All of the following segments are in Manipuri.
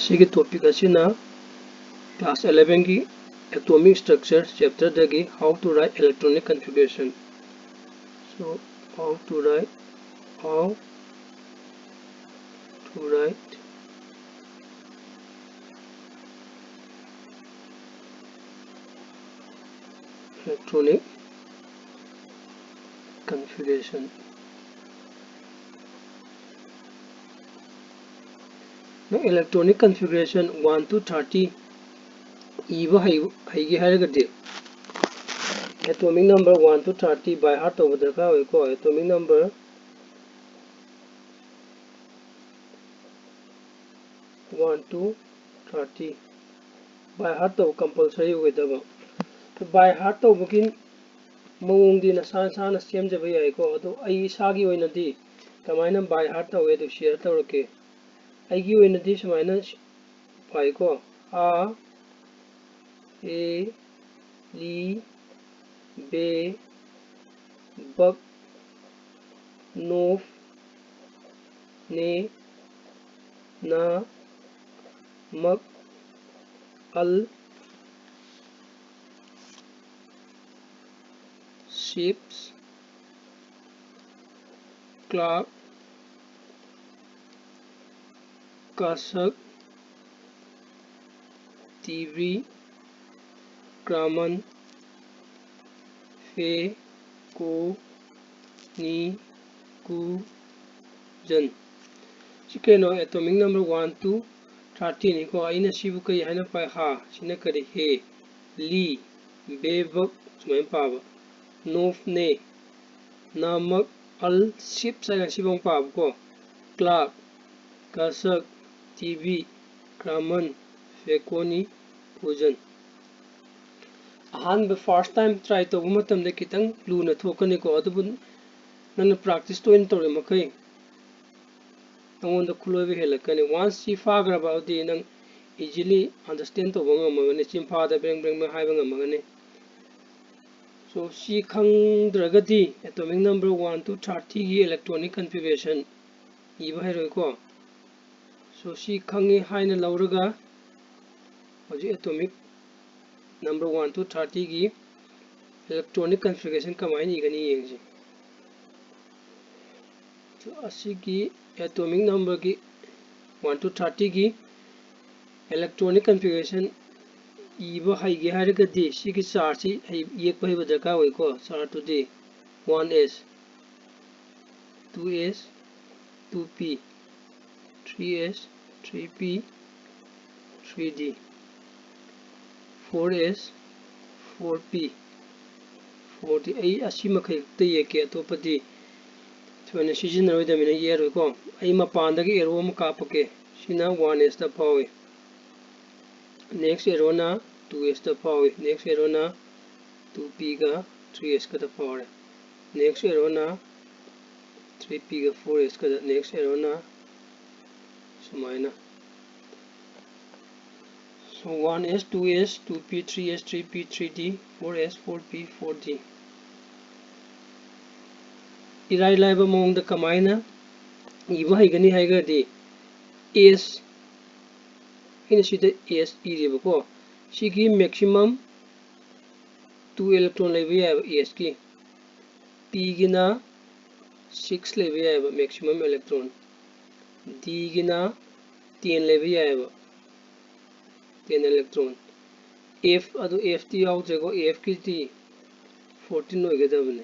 Sigi topic asina class 11 ki atomic structure chapter dagi how to write electronic configuration. So how to write electronic configuration. Now electronic configuration 1 to 30 eva haigi haragadi atomic number 1 to 30 by heart over the car ko atomic number 1 to 30 by heart of compulsory with the by heart of booking mong di na sana same jaba yai ko ado ai sagi oina di kamaina by heart away to share tawrake ai gi oina di samaina pai ko a li be bak nof ne na mak al ships clock kasak TV graman fe ko ni ku jan chikeno atomic number 1 to 30 ni ko aina sibu kai haina pai ha sina kari he li bebak sumai paba nof ne namak al ship sa sibong paba ko clock kasak TV graman fekoni pujan ahan the first time try to matam de kitang luna thokani ko adubun nana practice to into makai nangond khuloi helakani once si fagra about the nang easily understand to banga magani chimpa da breng breng ma haiba ngamagani so si khang dragati atomic number 1 to 30 gi electronic configuration iba hai roi ko so si khangi haina lauraga hoji atomic number 1 to 30 gi electronic configuration kamai ni gani yengji so asigi atomic number gi 1 to 30 gi electronic configuration iba haigi haragadi sigi charge yek pai badaka hoi ko char to di 1s 2s 2p 3s 3p 3d 4s 4p 4d ai asima khai te yeke to padi thona season da mina year ko ai mapanda gi ero ma kapake sina 1s da pawi next ero na 2s da pawi next ero na 2p ga 3s ka da pawi next ero na 3p ga 4s ka da next ero na sumaina so 1s 2s 2p 3s 3p 3d 4s 4p 4d irai laiba mong da kamaina iba haigani haigadi s ina sida s iriba ko sigi maximum 2 electron laiba ya s ki p gina 6 laiba ya maximum electron d gina 10 laiba ya 10 electron f adu f ti out jego f ki ti 14 hoigedabane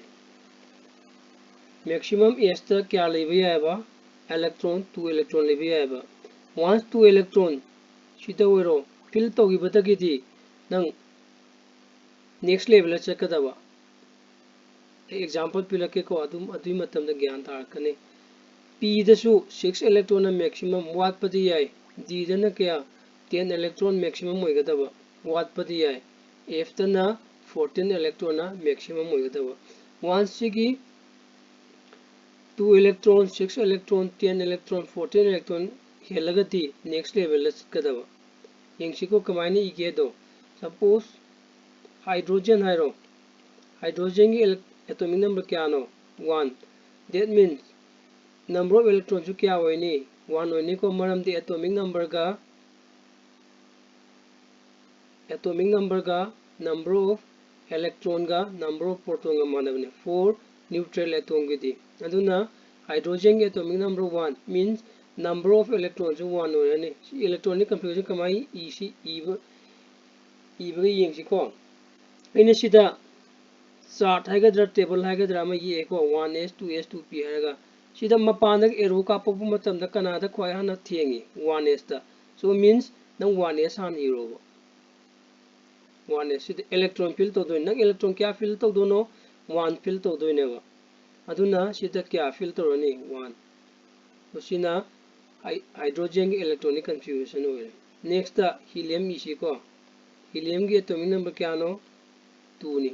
maximum s ta kya laiba ya electron 2 electron laiba ya once 2 electron sida wero fill togi badagidi nang next level la chekadaba example pilake ko adui matam da gyan tar kane p da su 6 electron na maximum wat padi yai d da na kya 10 electron maximum hoigadaba wat padi yai f da na 14 electron na maximum hoigadaba once sigi 2 electron 6 electron 10 electron 14 electron helagati next level la chekadaba yengshiko kamaini igedo suppose hydrogen hairo hydrogen ki atomic number kya no 1 that means number of electrons kya hoini 1 hoini ko maram di atomic number ga atomic number ga number of electron ga number of proton ga manabne for neutral atom gidi aduna hydrogen atomic number 1 means number of electrons 1 orani electronic confusion kamai eba yengsi ko ina sida chart hagadra table hagadra ma ye ko 1s 2s 2p haraga sida mapandak arrow ka popu matamda kanada khwai hana thengi 1s ta so means nang 1s han hero 1s sida electron fill to do nang electron kya fill to do no 1 fill to do ne wa aduna sida kya fill to ni 1 so sina hydrogen electronic confusion hoye next helium isi ko helium ki atomic number kya no 2 ni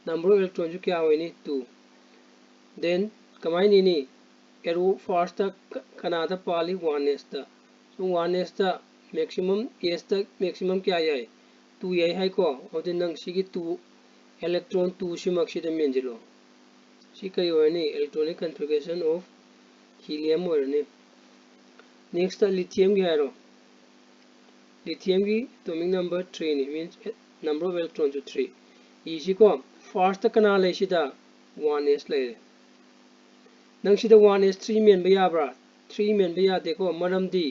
number of electrons ju kya hoye ni 2 then kamai ni arrow first kanada pali 1s ta so 1s ta maximum s ta maximum kya yai 2 yai hai ko ode nang sigi 2 electron 2 simak sida menjilo si kai hoye ni electronic configuration of helium hoye ni next lithium ki haro lithium ki atomic number 3 ni means number of electrons 3 isi ko first kana le sida 1s le nang sida 1s 3 men ba yabra 3 men ba yade ko maram di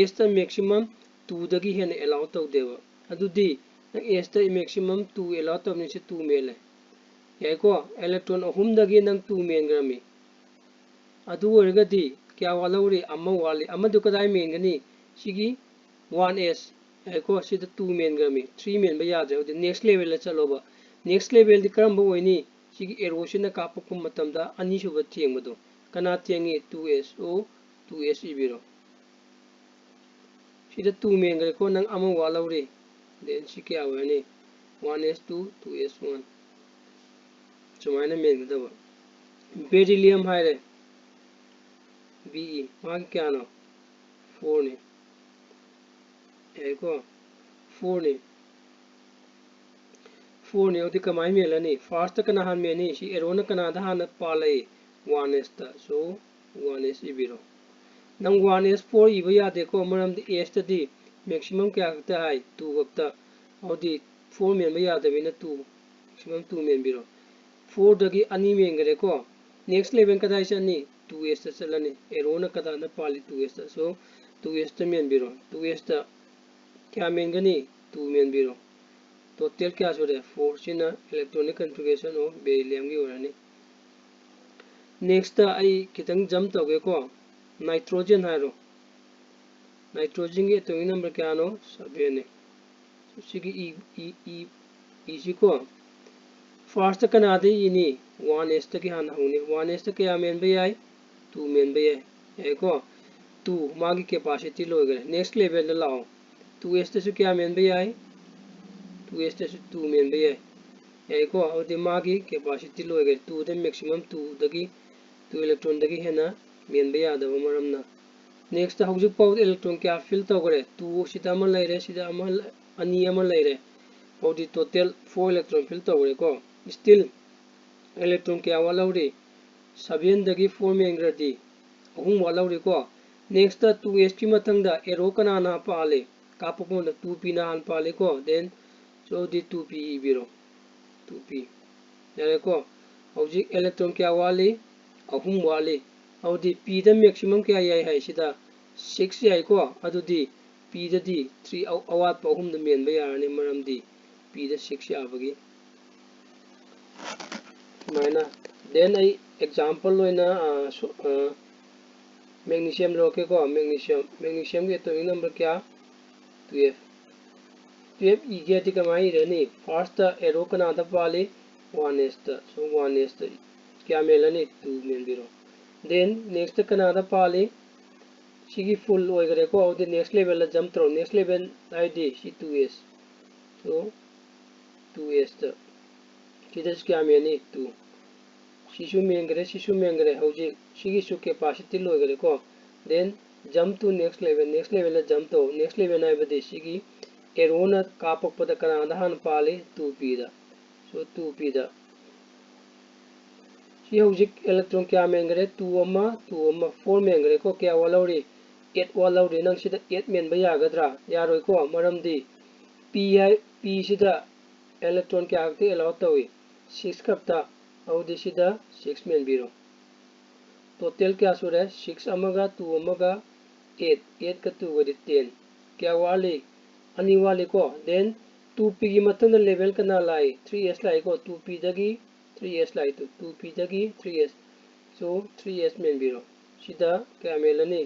s ta maximum 2 dagi hen allow to dewa adudi nang s ta maximum 2 allow to ni se 2 mele yai ko electron ahum dagi nang 2 men grami adu orga di kya walawri amma wali amma du kadai men gani sigi 1s yai ko sida 2 men grami 3 men ba yade odi next level la chalo ba next level di karam ba oini sigi erosion na kapapum matamda ani suba thiengmado kana thiengi 2so 2s ibiro sida 2 men gre ko nang amma walawri then siki awani 1s2 2s1 sumaina men gdaba beryllium haire be mag kya no 4 ni eko 4 ni 4 ne odi kamai melani first kana han meni si erona kana da han palai 1s ta so 1s ibiro nang 1s 4 iba ya de ko maram di s ta di maximum kya ta hai 2 gakta odi 4 men ba ya de bina 2 maximum 2 men biro 4 dagi ani men gare ko next level kada isa ni 2s ta chalani erona kada na pali 2s ta so 2s ta men biro 2s ta kya men gani 2 men biro total kya sore 4 sina electronic configuration of beryllium gi orani next ai kitang jump toge ko nitrogen haro nitrogen ge atomic number kya no 7 ne sigi e siko first kanade ini 1s ta ki han hone 1s ta kya men ba yai 2 men ba yai eko 2 magi capacity logre next level la lao 2s ta su kya men ba yai 2s ta su 2 men ba yai eko odi magi capacity logre 2 the maximum 2 dagi 2 electron dagi hena men ba yada ba maramna next hojik paw electron kya fill togre 2 sida ma laire sida ama ani ama laire odi total 4 electron fill togre ko still electron kya walawri 7 dagi 4 mengradi ahum walawri ko next 2s ki mathangda arrow kana na pale kapopo na 2p na han pale ko then so di 2p ibiro 2p yare ko hojik electron kya wali ahum wali audi p da maximum kya yai hai sida 6 yai ko adudi p da di 3 awat pa ahum da men ba yarani maram di p da 6 yabagi maina then ai example loina magnesium roke ko magnesium ge atomic number kya 12 12 e ge ti kamai rani first arrow kana da pali 1s ta so 1s ta kya melani 2 men biro then next kana da pali sigi full oigare ko the next level la jump throw next level id si 2s so 2s ta kidas kya meni 2 शिशु मेंगरे हौजी सिगी सु कैपेसिटी लोगरे को then jump to next level jump to next level na bade sigi erona kapak pada kana da han pale 2p da so 2p da si hौजी electron kya mengre 2 amma 4 mengre ko kya walawri 8 walawri nang sida 8 men ba yagadra yaroi ko maram di p p sida electron kya akti allow tawi 6 kapta audi sida 6 men biro total kya sure 6 amaga 2 amaga 8 8 ka 2 gadi 10 kya wali ani wali ko then 2p gi matang level kana lai 3s lai ko 2p dagi 3s lai to 2p dagi 3s so 3s men biro sida kya melani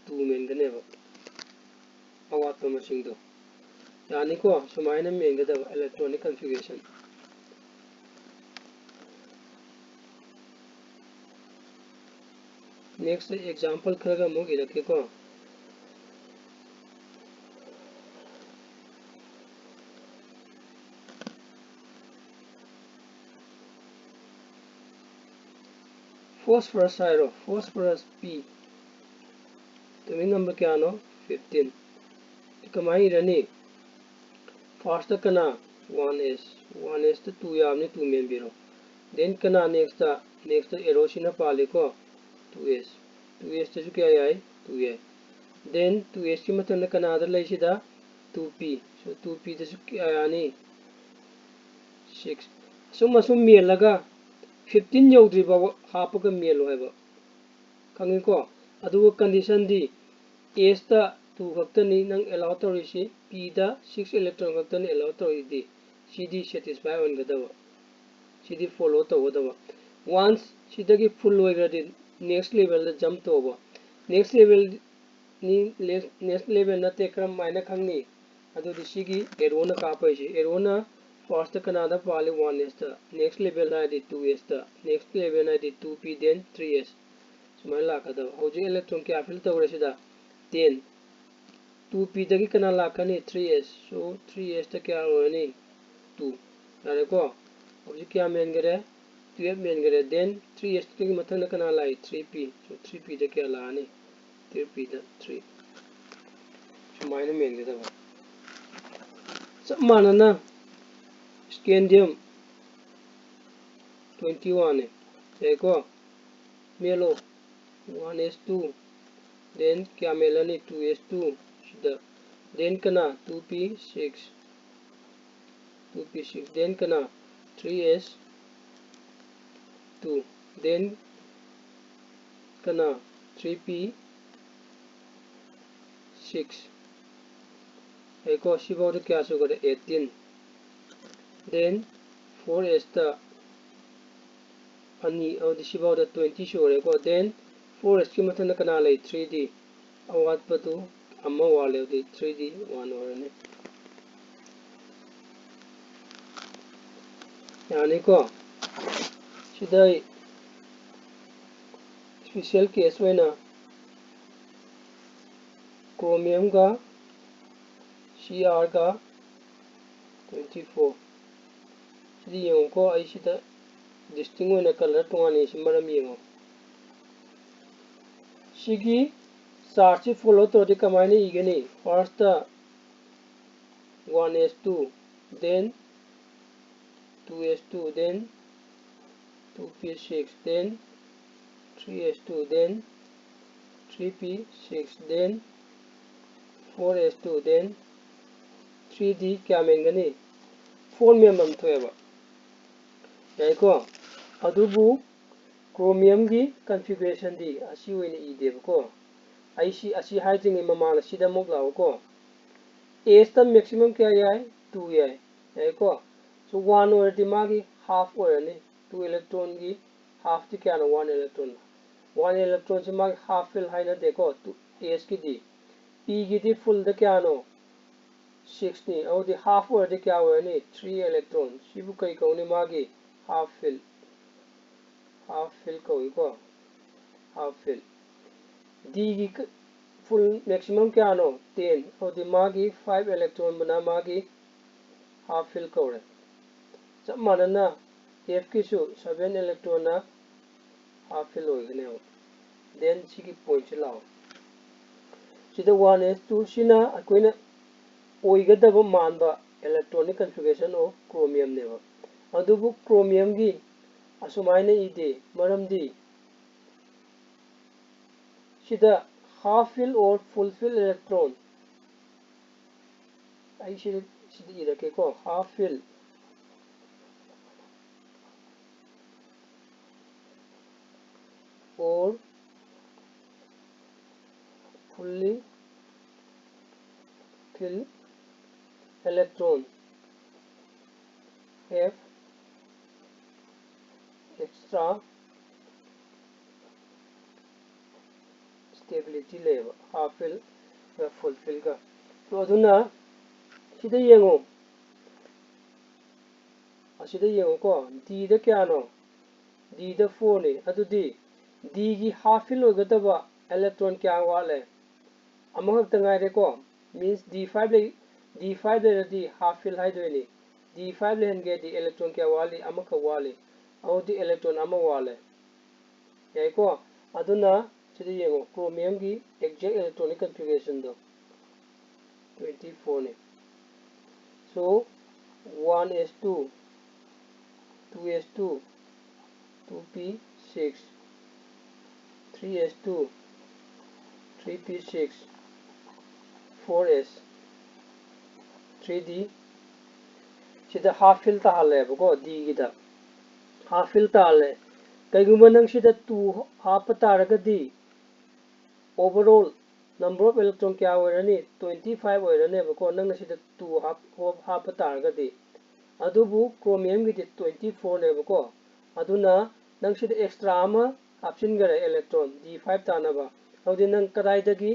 2 men gane ba awat pa masing do yani ko sumaina men gada electronic configuration next example kharaga mo irake ko phosphorus hydro phosphorus p तुम्हें number क्या नो 15 कमाई रनी first कना 1s तो 2 यामने 2 में बिरो then कना next arrow सिना पाले को 2s तो क्या है 2 है then 2s की मतलब कना अदर ले सीधा 2p so 2p तो क्या यानी 6 so मसुम मेल लगा 15 यौद्री बाव हाफ का मेल है बा कंगे को अदुग कंडीशन दी s ता 2 खक्तनी नंग allow तौरिसी p दा 6 electron खक्तनी allow तौरिदी cd satisfy on Gadwa cd follow तवदवा once सिदगी full होइग्रदी next level दा jump तोबा next level ni next level ना ते क्रम मायना खंगनी अदुदी सिगी arrow ना कापाइसी arrow ना first कनादा पाले 1s ता next level ना दी 2s ता next level ना दी 2p then 3s सुमाय लाकदा होजे electron क्या फिल तौरसिदा 10 2p दगी कना लाकनी 3s so 3s ता क्या होनी 2 यारे को होजे क्या मेन करे 12 मेन करे then 3s दगी मथंग कना लाई 3p so 3p दा क्या लानी 3p दा 3 सुमाय ने मेन गदा सब मानना scandium 21 है देखो मेलो 1s2 then क्या मेलनी 2s2 सिदा then kana 2p6 then kana 3s2 then kana 3p6 एको शिबो तो क्या सो करे 18 then 4s ता अनि और शिबो तो 20 सो रे को then 4s की मतलब कना ले 3d अवाद पतु अम्मा वाले दी 3d 1 और ने यानी को सीधा स्पेशल केस में ना क्रोमियम का Cr का 24 सिदी यंग को आई सीधा डिस्टिंग होना कलर टुआनी सिमरम यंगो सिगी चार्ज फॉलो तो दे कमाने इगनी first 1s2 then 2s2 then 2p6 then 3s2 then 3p6 then 4s2 then 3d क्या मेंगनी 4 मेंबम थोएबा याइको अदुबु क्रोमियम की कॉन्फ़िगरेशन दी असी होइने इदेबको आईसी असी हाइजिंग ममाल सिदा मुक लाओको एस ता मैक्सिमम क्या याय 2 याय याइको सो 1 ओरदी मागी हाफ ओरने 2 इलेक्ट्रॉन की हाफ ती क्या ना 1 इलेक्ट्रॉन 1 इलेक्ट्रॉन से मागी हाफ फिल हाइना देखो तो एस की दी p की दी फुल द क्या नो 6 ni और दी हाफ ओरदी क्या ओरने 3 इलेक्ट्रॉन सिबु कई कौने मागी हाफ फिल कोई को हाफ फिल डी की फुल मैक्सिमम क्या नो 10 और दी मागी 5 इलेक्ट्रॉन बना मागी हाफ फिल कोरे सब मानना एफ की सु 7 इलेक्ट्रॉन ना हाफ फिल होइगने हो देन सिगी पॉइंट लाओ सिदा 1s2 सिना अकोइना ओइगदब मानबा इलेक्ट्रॉनिक कॉन्फ़िगरेशन ऑफ क्रोमियम नेबा अदुबु क्रोमियम की असुमाइने इदे मरमदी सिदा half fill or full fill electron I should either ko half fill or fully fill electron have extra stability level half fill full fill ka so aduna sida yengo asida yengo ko d da kya no d da 4 ne adudi d gi half fill ogataba electron kya wale amahak tangai ko means d5 le d5 le di half fill hydrogen d5 le henge di electron kya wali amaka wali au di electron ama wale yai ko aduna sida yengo chromium gi exact electronic configuration do 24 ne so 1s2 2s2 2p6 3s2 3p6 4s 3d sida half fill ta hale ko d gi da half fill ta hale kaiguma nang sida 2 half taragadi overall number of electron kya oirani 25 oirane ko nang sida 2 half taragadi adubu chromium gi 24 ne ko aduna nang sida extra ama option gare electron d5 tanaba hodi nang kadai dagi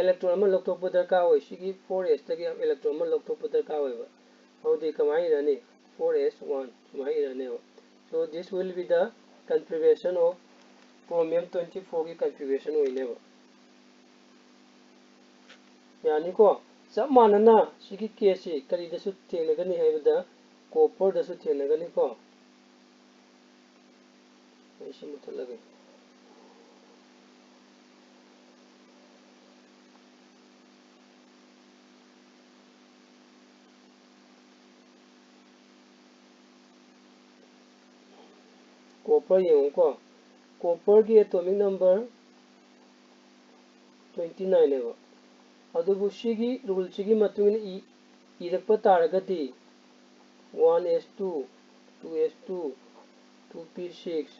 electron ama loktok pudar ka oi sigi 4s dagi electron ama loktok pudar ka oi ba hodi kamai rani 4s1 kamai rani so this will be the configuration of chromium 24 की configuration होइने बा यानी को सब मानना सिगी केसी करी दसु थेनगनी हैबदा कॉपर दसु थेनगनी को ऐसे मतलब है कॉपर ये को कॉपर की एटॉमिक नंबर 29 है अदुबु सिगी rule सिगी मतुन इरप तारगदी 1s2 2s2 2p6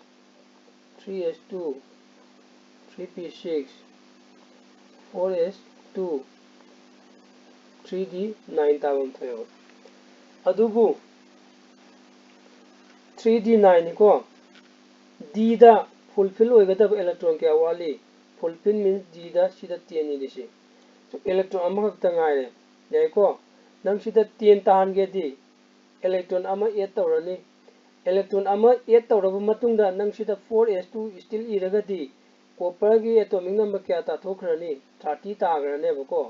3s2 3p6 4s2 3d 9 तावन थयो अदुबु 3d 9 को d दा फुलफिल होगदब इलेक्ट्रॉन क्या वाली फुलफिल मींस d दा सिदा 10 नि दिसे so electron ama khak tangai re ko nang sida 10 tan ge di electron ama add tawrani electron ama add tawraba matungda nang sida 4s2 still iraga di copper gi atomic number kya ta thokhrani 30 tagrane bako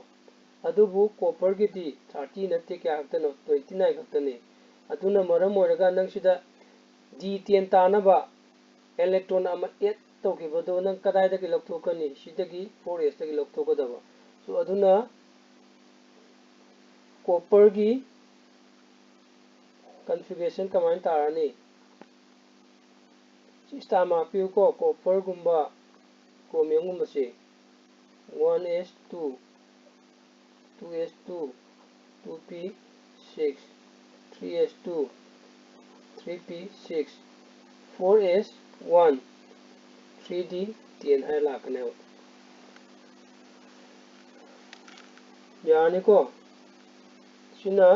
adubu copper gi di 30 natte kya haktano 29 haktane aduna maram oraga nang sida d10 tanaba electron ama add tawkibado nang kadai da ki lokthokani sidagi 4s da ki lokthokadaba so aduna copper gi configuration कमाइन तारानी सिस्टम आपियो को कॉपर गुम्बा क्रोमियम गुम्बा से 1s2 2s2 2p6 3s2 3p6 4s1 3d 10 है लाखने यानी को सिना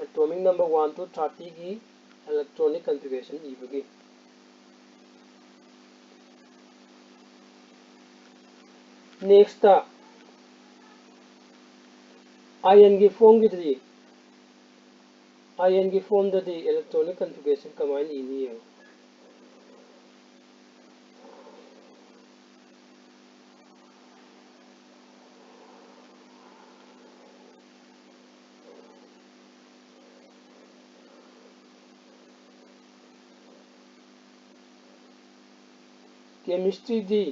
atomic number 1 to 30 की electronic configuration इबगी next ion की form की दी ion की form दी electronic configuration कमाइन इनी है केमिस्ट्री दी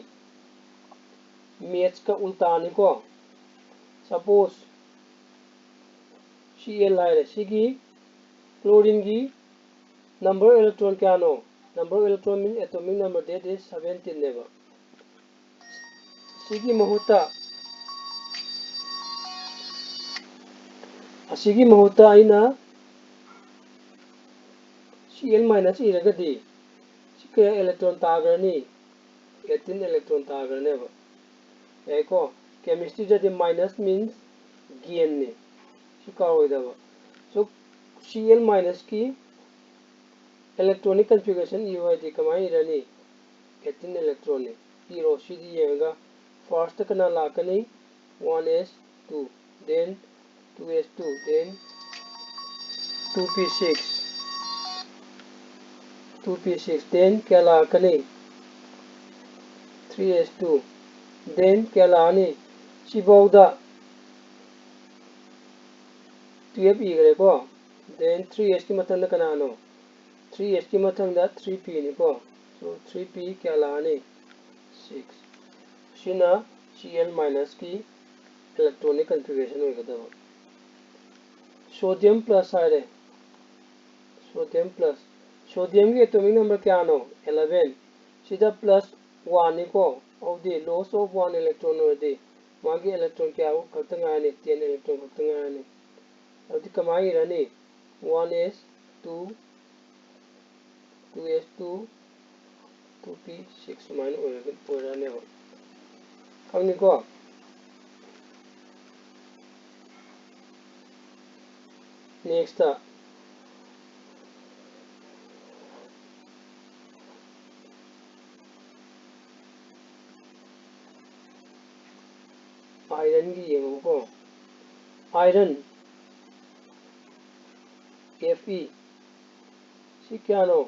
मैथ्स का उल्टा निको सपोज Cl है सिगी क्लोरीन की नंबर इलेक्ट्रॉन क्या नो number electron mean atomic number that is 17 नेबा सिगी महुता asigi mahuta aina Cl minus iragadi sikaya electron tagrani 18 electron tagrane ba yaiko chemistry jadi minus means gain ne sikaroida ba so Cl minus ki electronic configuration UID kamai irani 18 electron ne zero cd yenga first kana lakani 1s2 then 2s2 then 2p6 2p6 then kya lakani 3s2 then kya lani sibauda 12 igre ko then 3s ki mathang kana no 3s ki mathang da 3p ni ko so 3p kya lani 6 shina Cl minus ki electronic configuration hoigada sodium plus hai sodium plus sodium ki atomic number kya no 11 sida plus 1 ni ko audi loss of 1 electron odi magi electron kya ho khatanga ni 10 electron khatanga ni audi kamai rani 1s2 2s2 2p6 sumain oirane ba khangni ko next iron ki yengo ko iron Fe si kya no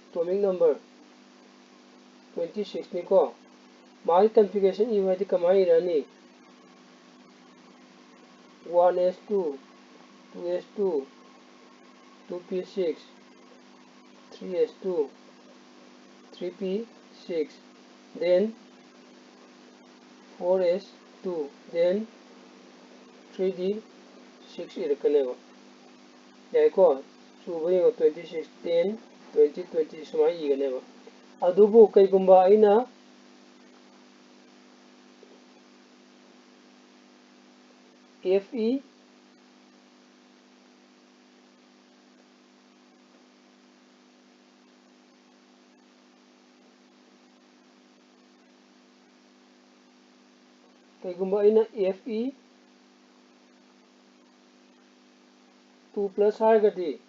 atomic number 26 ni ko magi configuration UID kamai rani 1s2 2s2 2p6 3s2 3p6 then 4s2 then 3d6 irkaneba yaiko subai 26 10 20 20 sumai iganeba adubu kaigumba aina Fe kaigumba aina Fe 2 plus hargadi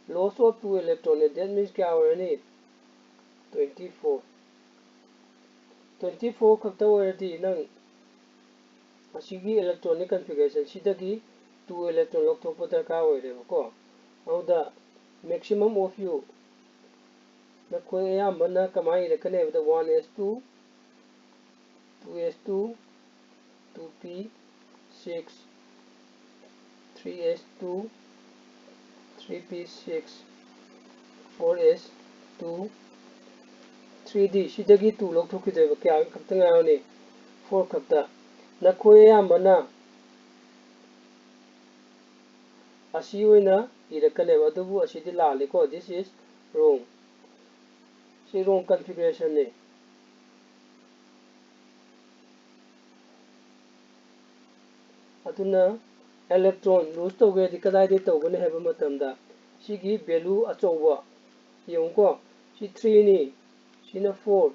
loss of 2 electron that means kya hoyani 24 24 khakta hoyadi nang asigi electronic configuration sidagi 2 electron lokthokpa darkar hoireba ko auda maximum of u nakhoi ayambana kamai irakane 1s2 2s2 2p6 3s2 3p6 4s2 3d sidagi 2 lokthokideba kya khakta ngayone 4 khakta nakhoi ayambana asi oina irakane adubu asidi lali ko this is wrong si wrong configuration ne aduna electron lose toge di kadai de togone heba matamda sigi value achowa yongko si 3 ni sina 4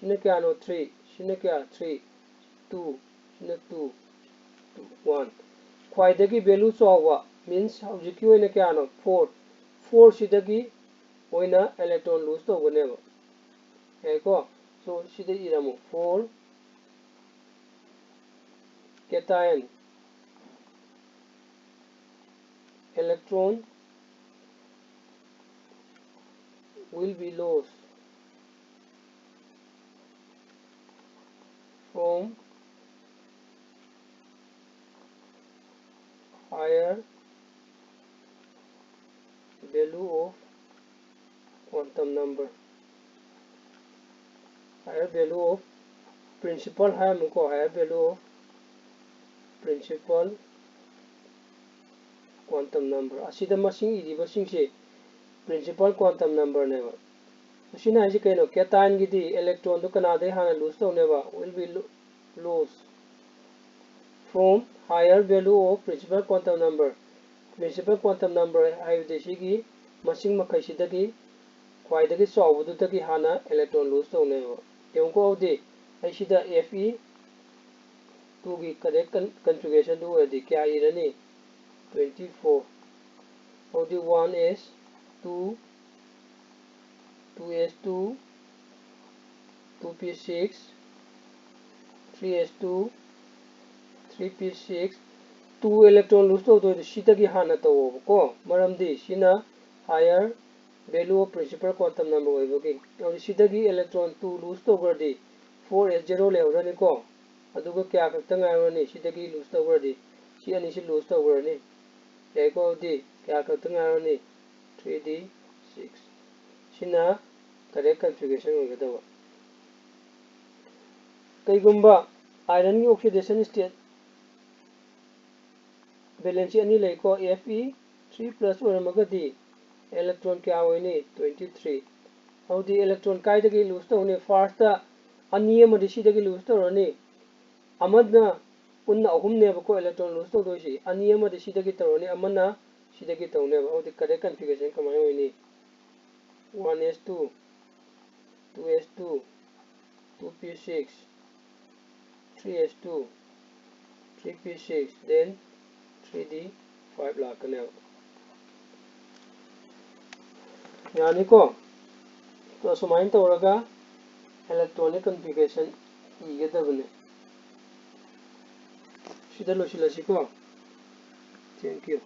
sina kya no 3 sina kya 3 2 sina 2 1 khwaidagi value chowa means hojiki oina kya no 4 4 sidagi oina electron lose togone ba eko so sida iramu 4 cation electron will be lost from higher value of quantum number higher value of principal higher value of principal quantum number asida masing iriba singse principal quantum number neba asina haji kaino cation gidi electron do kana de hana lose to neba will be lose from higher value of principal quantum number. Principal quantum number haibdigi masing makaisidagi khwaidagi chawbudagi hana electron lose tawnewa yonko di aisida fe 2 gi correct configuration do edi kya irani 24 odi 1s2 2s2 2p6 3s2 3p6 2 electron lose to shitagi hana to ko maramdi shina higher value of principal quantum number oibogi shitagi electron 2 lose to gordi 4s0 leurani ko aduga kya khakta ngaroni shitagi lose to gordi shi ani shi lose to gorni yaiko di kya khakta ngaroni 3d 6 shina correct configuration oigadawa kaigumba iron oxidation state valence ani leiko fe 3 plus oramagadi electron kya hoini 23 how the electron kai dagi lose to ne first ta ani amadi si dagi lose to rani amadna unna ahum ne ba ko electron lose to doisi ani amadi si dagi to rani amana si dagi to ne ba how the correct configuration kamai hoini 1s2 2s2 2p6 3s2 3p6 then 3d 5 lakane yani ko to sumain tawraga electronic configuration igedabne sida losilasi ko thank you